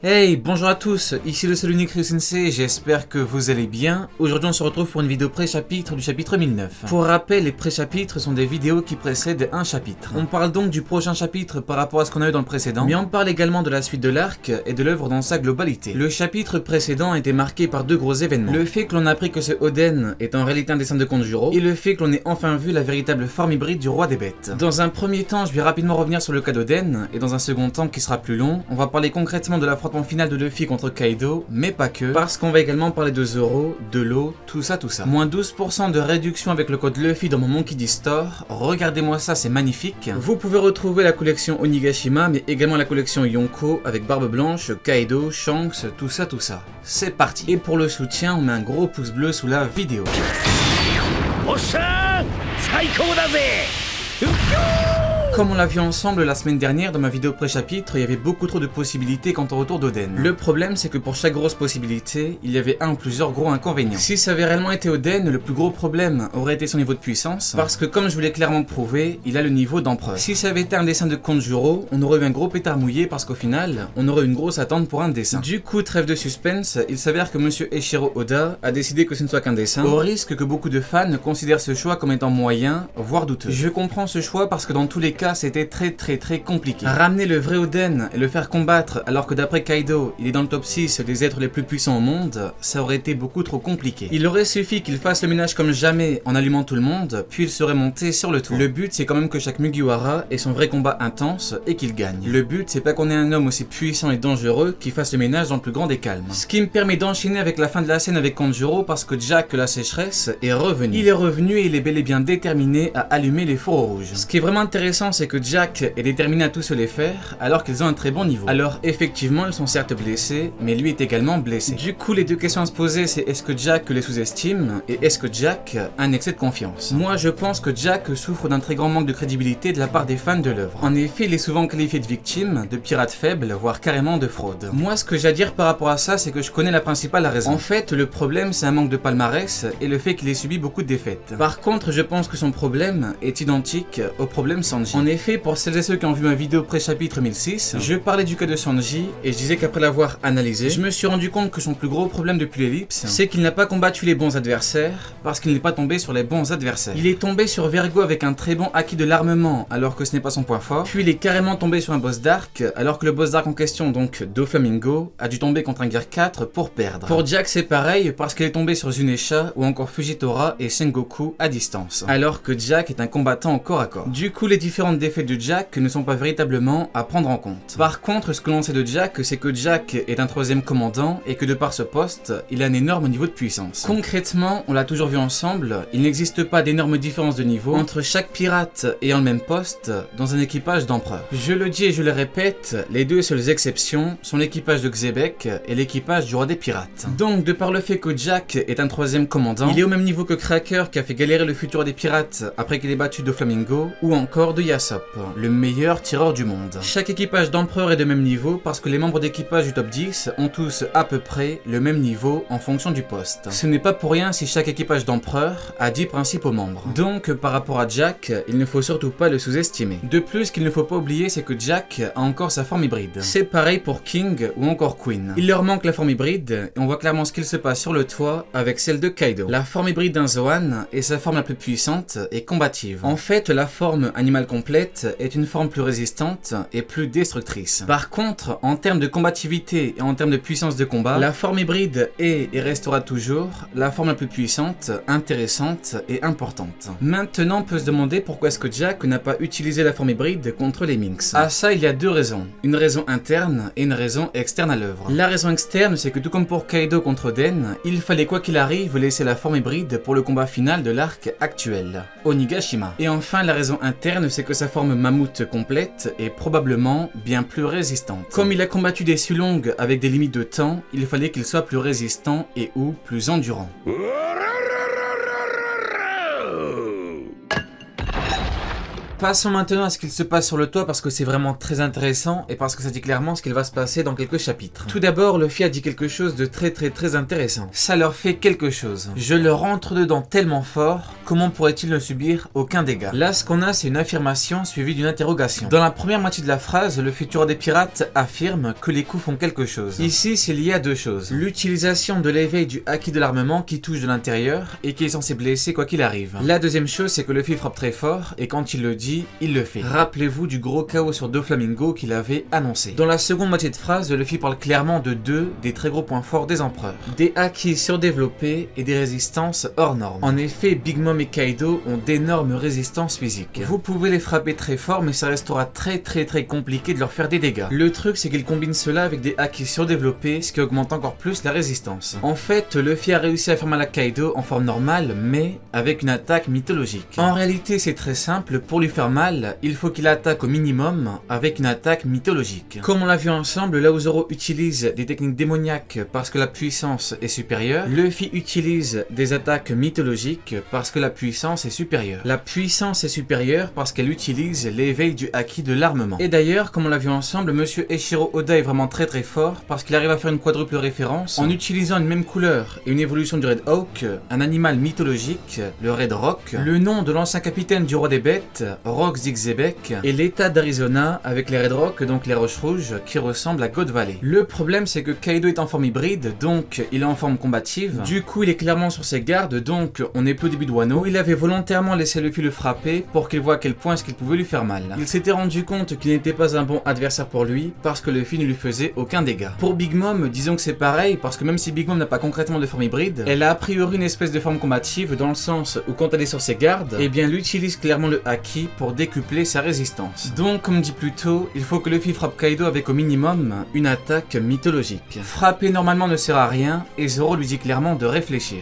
Hey, bonjour à tous, ici le seul unique Ryu Sensei, j'espère que vous allez bien. Aujourd'hui on se retrouve pour une vidéo pré-chapitre du chapitre 1009. Pour rappel, les pré-chapitres sont des vidéos qui précèdent un chapitre. On parle donc du prochain chapitre par rapport à ce qu'on a eu dans le précédent, mais on parle également de la suite de l'arc et de l'œuvre dans sa globalité. Le chapitre précédent a été marqué par deux gros événements. Le fait que l'on a appris que ce Oden est en réalité un dessin de Kanjuro, et le fait que l'on ait enfin vu la véritable forme hybride du roi des bêtes. Dans un premier temps, je vais rapidement revenir sur le cas d'Oden, et dans un second temps qui sera plus long, on va parler concrètement de l'affrontement final de Luffy contre Kaido, mais pas que, parce qu'on va également parler de Zoro, de l'eau, tout ça. Moins 12% de réduction avec le code Luffy dans mon Monkey D Store, regardez-moi ça, c'est magnifique. Vous pouvez retrouver la collection Onigashima, mais également la collection Yonko, avec Barbe Blanche, Kaido, Shanks, tout ça. C'est parti. Et pour le soutien, on met un gros pouce bleu sous la vidéo. Comme on l'a vu ensemble la semaine dernière dans ma vidéo pré-chapitre, il y avait beaucoup trop de possibilités quant au retour d'Oden. Le problème c'est que pour chaque grosse possibilité, il y avait un ou plusieurs gros inconvénients. Si ça avait réellement été Oden, le plus gros problème aurait été son niveau de puissance, parce que comme je vous l'ai clairement prouvé, il a le niveau d'empereur. Si ça avait été un dessin de Kanjuro, on aurait eu un gros pétard mouillé parce qu'au final, on aurait eu une grosse attente pour un dessin. Du coup, trêve de suspense, il s'avère que monsieur Eiichiro Oda a décidé que ce ne soit qu'un dessin, au risque que beaucoup de fans considèrent ce choix comme étant moyen, voire douteux. Je comprends ce choix parce que dans tous les cas, c'était très compliqué. Ramener le vrai Oden et le faire combattre alors que d'après Kaido, il est dans le top 6 des êtres les plus puissants au monde, ça aurait été beaucoup trop compliqué. Il aurait suffi qu'il fasse le ménage comme jamais en allumant tout le monde, puis il serait monté sur le toit. Le but c'est quand même que chaque Mugiwara ait son vrai combat intense et qu'il gagne. Le but c'est pas qu'on ait un homme aussi puissant et dangereux qui fasse le ménage dans le plus grand des calmes. Ce qui me permet d'enchaîner avec la fin de la scène avec Kanjuro parce que Jack la sécheresse est revenu. Il est revenu et il est bel et bien déterminé à allumer les fourreaux rouges. Ce qui est vraiment intéressant c'est que Jack est déterminé à tous se les faire alors qu'ils ont un très bon niveau. Alors effectivement ils sont certes blessés, mais lui est également blessé. Du coup les deux questions à se poser c'est est-ce que Jack les sous-estime et est-ce que Jack a un excès de confiance. Moi je pense que Jack souffre d'un très grand manque de crédibilité de la part des fans de l'œuvre. En effet il est souvent qualifié de victime, de pirate faible, voire carrément de fraude. Moi ce que j'ai à dire par rapport à ça c'est que je connais la principale raison. En fait le problème c'est un manque de palmarès et le fait qu'il ait subi beaucoup de défaites. Par contre je pense que son problème est identique au problème Sanji. En effet pour celles et ceux qui ont vu ma vidéo pré-chapitre 1006, je parlais du cas de Sanji et je disais qu'après l'avoir analysé, je me suis rendu compte que son plus gros problème depuis l'ellipse, c'est qu'il n'a pas combattu les bons adversaires parce qu'il n'est pas tombé sur les bons adversaires. Il est tombé sur Vergo avec un très bon acquis de l'armement alors que ce n'est pas son point fort, puis il est carrément tombé sur un boss d'arc alors que le boss d'arc en question, donc Doflamingo, a dû tomber contre un Gear 4 pour perdre. Pour Jack c'est pareil parce qu'il est tombé sur Zunesha ou encore Fujitora et Sengoku à distance, alors que Jack est un combattant au corps à corps. Du coup les différentes défaites de Jack ne sont pas véritablement à prendre en compte. Par contre, ce que l'on sait de Jack, c'est que Jack est un troisième commandant et que de par ce poste, il a un énorme niveau de puissance. Concrètement, on l'a toujours vu ensemble, il n'existe pas d'énormes différences de niveau entre chaque pirate ayant le même poste dans un équipage d'empereur. Je le dis et je le répète, les deux seules exceptions sont l'équipage de Xebec et l'équipage du roi des pirates. Donc, de par le fait que Jack est un troisième commandant, il est au même niveau que Cracker qui a fait galérer le futur des pirates après qu'il ait battu Doflamingo, ou encore de Yasop, le meilleur tireur du monde. Chaque équipage d'empereur est de même niveau parce que les membres d'équipage du top 10 ont tous à peu près le même niveau en fonction du poste. Ce n'est pas pour rien si chaque équipage d'empereur a 10 principaux membres. Donc par rapport à Jack, il ne faut surtout pas le sous-estimer. De plus, ce qu'il ne faut pas oublier c'est que Jack a encore sa forme hybride. C'est pareil pour King ou encore Queen. Il leur manque la forme hybride et on voit clairement ce qu'il se passe sur le toit avec celle de Kaido. La forme hybride d'un Zoan est sa forme la plus puissante et combative. En fait, la forme animale complète est une forme plus résistante et plus destructrice. Par contre, en termes de combativité et en termes de puissance de combat, la forme hybride est et restera toujours la forme la plus puissante, intéressante et importante. Maintenant, on peut se demander pourquoi est-ce que Jack n'a pas utilisé la forme hybride contre les Minx. À ça, il y a deux raisons. Une raison interne et une raison externe à l'œuvre. La raison externe, c'est que tout comme pour Kaido contre Oden, il fallait quoi qu'il arrive laisser la forme hybride pour le combat final de l'arc actuel, Onigashima. Et enfin, la raison interne, c'est que sa forme mammouth complète est probablement bien plus résistante. Comme il a combattu des Sulong avec des limites de temps, il fallait qu'il soit plus résistant et ou plus endurant. Passons maintenant à ce qu'il se passe sur le toit parce que c'est vraiment très intéressant et parce que ça dit clairement ce qu'il va se passer dans quelques chapitres. Tout d'abord, Luffy a dit quelque chose de très intéressant. Ça leur fait quelque chose. Je leur rentre dedans tellement fort, comment pourrait-il ne subir aucun dégât? Là, ce qu'on a, c'est une affirmation suivie d'une interrogation. Dans la première moitié de la phrase, le futur des pirates affirme que les coups font quelque chose. Ici, c'est lié à deux choses. L'utilisation de l'éveil du haki de l'armement qui touche de l'intérieur et qui est censé blesser quoi qu'il arrive. La deuxième chose, c'est que Luffy frappe très fort et quand il le dit, il le fait. Rappelez-vous du gros chaos sur Doflamingo qu'il avait annoncé. Dans la seconde moitié de phrase, Luffy parle clairement de deux des très gros points forts des empereurs. Des haki surdéveloppés et des résistances hors normes. En effet, Big Mom et Kaido ont d'énormes résistances physiques. Vous pouvez les frapper très fort, mais ça restera très compliqué de leur faire des dégâts. Le truc, c'est qu'ils combinent cela avec des haki surdéveloppés, ce qui augmente encore plus la résistance. En fait, Luffy a réussi à faire mal à Kaido en forme normale, mais avec une attaque mythologique. En réalité, c'est très simple, pour lui faire mal, il faut qu'il attaque au minimum avec une attaque mythologique. Comme on l'a vu ensemble, là où Zoro utilise des techniques démoniaques parce que la puissance est supérieure, Luffy utilise des attaques mythologiques parce que la puissance est supérieure. La puissance est supérieure parce qu'elle utilise l'éveil du haki de l'armement. Et d'ailleurs, comme on l'a vu ensemble, Monsieur Eiichiro Oda est vraiment très fort parce qu'il arrive à faire une quadruple référence en utilisant une même couleur et une évolution du Red Hawk, un animal mythologique, le Red Rock, le nom de l'ancien capitaine du roi des bêtes, Rock Zigzebek, et l'état d'Arizona avec les Red Rock, donc les roches rouges, qui ressemblent à God Valley. Le problème, c'est que Kaido est en forme hybride, donc il est en forme combative. Du coup, il est clairement sur ses gardes, donc on est peu au début de Wano. Il avait volontairement laissé Luffy le frapper pour qu'il voit à quel point est-ce qu'il pouvait lui faire mal. Il s'était rendu compte qu'il n'était pas un bon adversaire pour lui parce que Luffy ne lui faisait aucun dégât. Pour Big Mom, disons que c'est pareil parce que même si Big Mom n'a pas concrètement de forme hybride, elle a a priori une espèce de forme combative dans le sens où quand elle est sur ses gardes, eh bien elle utilise clairement le haki pour décupler sa résistance. Donc comme dit plus tôt, il faut que Luffy frappe Kaido avec au minimum une attaque mythologique. Frapper normalement ne sert à rien et Zoro lui dit clairement de réfléchir.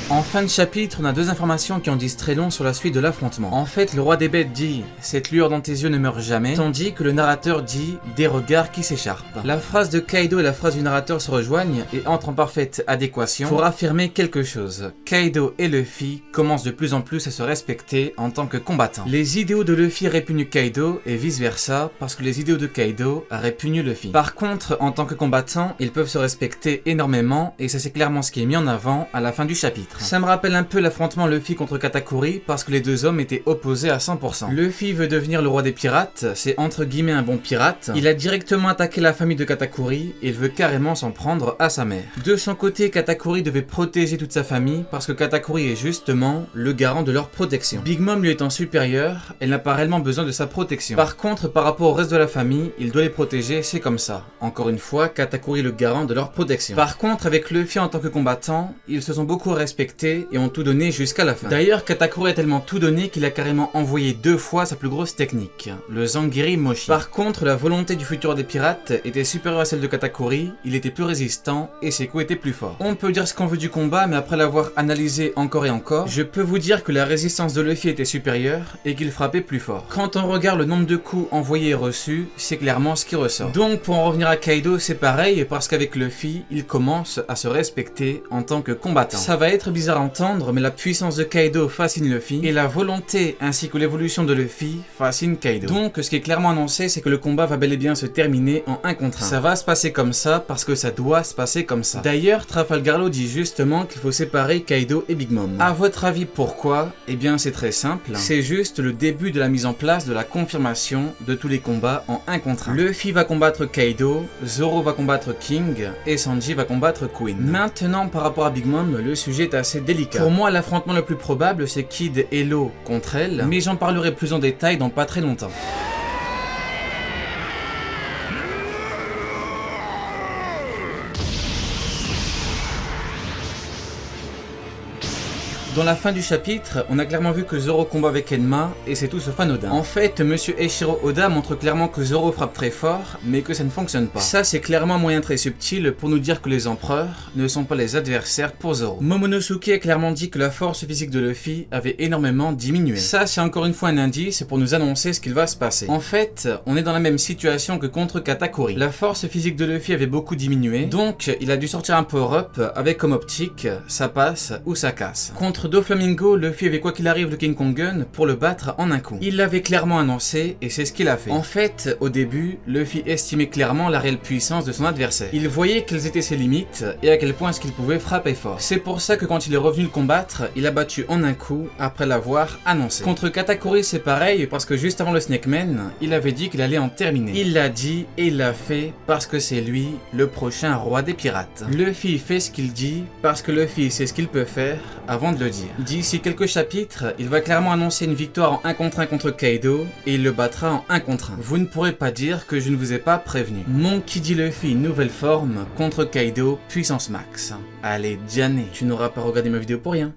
En fin de chapitre, on a deux informations qui en disent très long sur la suite de l'affrontement. En fait, le roi des bêtes dit « Cette lueur dans tes yeux ne meurt jamais », tandis que le narrateur dit « Des regards qui s'écharpent ». La phrase de Kaido et la phrase du narrateur se rejoignent et entrent en parfaite adéquation pour affirmer quelque chose. Kaido et Luffy commencent de plus en plus à se respecter en tant que combattants. Les idéaux de Luffy répugnent Kaido et vice versa parce que les idéaux de Kaido répugnent Luffy. Par contre, en tant que combattants, ils peuvent se respecter énormément et ça c'est clairement ce qui est mis en avant à la fin du chapitre. Ça me rappelle un peu l'affrontement Luffy contre Katakuri parce que les deux hommes étaient opposés à 100%. Luffy veut devenir le roi des pirates, c'est entre guillemets un bon pirate. Il a directement attaqué la famille de Katakuri et il veut carrément s'en prendre à sa mère. De son côté, Katakuri devait protéger toute sa famille parce que Katakuri est justement le garant de leur protection. Big Mom lui étant supérieure, elle n'a pas réellement besoin de sa protection. Par contre, par rapport au reste de la famille, il doit les protéger, c'est comme ça. Encore une fois, Katakuri est le garant de leur protection. Par contre, avec Luffy en tant que combattant, ils se sont beaucoup respectés et ont tout donné jusqu'à la fin. D'ailleurs, Katakuri a tellement tout donné qu'il a carrément envoyé 2 fois sa plus grosse technique, le Zanguiri Moshi. Par contre, la volonté du futur des pirates était supérieure à celle de Katakuri, il était plus résistant et ses coups étaient plus forts. On peut dire ce qu'on veut du combat, mais après l'avoir analysé encore et encore, je peux vous dire que la résistance de Luffy était supérieure et qu'il frappait plus fort. Quand on regarde le nombre de coups envoyés et reçus, c'est clairement ce qui ressort. Donc pour en revenir à Kaido, c'est pareil parce qu'avec Luffy, il commence à se respecter en tant que combattant. Ça va être bizarre à entendre, mais la puissance de Kaido fascine Luffy et la volonté ainsi que l'évolution de Luffy fascine Kaido. Donc ce qui est clairement annoncé, c'est que le combat va bel et bien se terminer en 1 contre 1. Ça va se passer comme ça parce que ça doit se passer comme ça. D'ailleurs, Trafalgar Law dit justement qu'il faut séparer Kaido et Big Mom. À votre avis, pourquoi? Eh bien c'est très simple, c'est juste le début de la mise en place de la confirmation de tous les combats en 1 contre 1. Luffy va combattre Kaido, Zoro va combattre King et Sanji va combattre Queen. Maintenant, par rapport à Big Mom, le sujet est assez délicat. Pour moi, l'affrontement le plus probable, c'est Kid et Law contre elle, mais j'en parlerai plus en détail dans pas très longtemps. Dans la fin du chapitre, on a clairement vu que Zoro combat avec Enma, et c'est tout sauf anodin. En fait, Monsieur Eiichiro Oda montre clairement que Zoro frappe très fort, mais que ça ne fonctionne pas. Ça, c'est clairement un moyen très subtil pour nous dire que les empereurs ne sont pas les adversaires pour Zoro. Momonosuke a clairement dit que la force physique de Luffy avait énormément diminué. Ça, c'est encore une fois un indice pour nous annoncer ce qu'il va se passer. En fait, on est dans la même situation que contre Katakuri. La force physique de Luffy avait beaucoup diminué, donc il a dû sortir un power-up avec comme optique, ça passe ou ça casse. Contre Doflamingo, Luffy avait quoi qu'il arrive le King Kong Gun pour le battre en un coup. Il l'avait clairement annoncé et c'est ce qu'il a fait. En fait, au début, Luffy estimait clairement la réelle puissance de son adversaire. Il voyait quelles étaient ses limites et à quel point est-ce qu'il pouvait frapper fort. C'est pour ça que quand il est revenu le combattre, il a battu en un coup après l'avoir annoncé. Contre Katakuri, c'est pareil parce que juste avant le Snake Man, il avait dit qu'il allait en terminer. Il l'a dit et il l'a fait parce que c'est lui le prochain roi des pirates. Luffy fait ce qu'il dit parce que Luffy sait ce qu'il peut faire avant de le dire. D'ici quelques chapitres, il va clairement annoncer une victoire en 1 contre 1 contre Kaido et il le battra en 1 contre 1. Vous ne pourrez pas dire que je ne vous ai pas prévenu. Monkey D. Luffy nouvelle forme contre Kaido puissance max. Allez, Diane, tu n'auras pas regardé ma vidéo pour rien.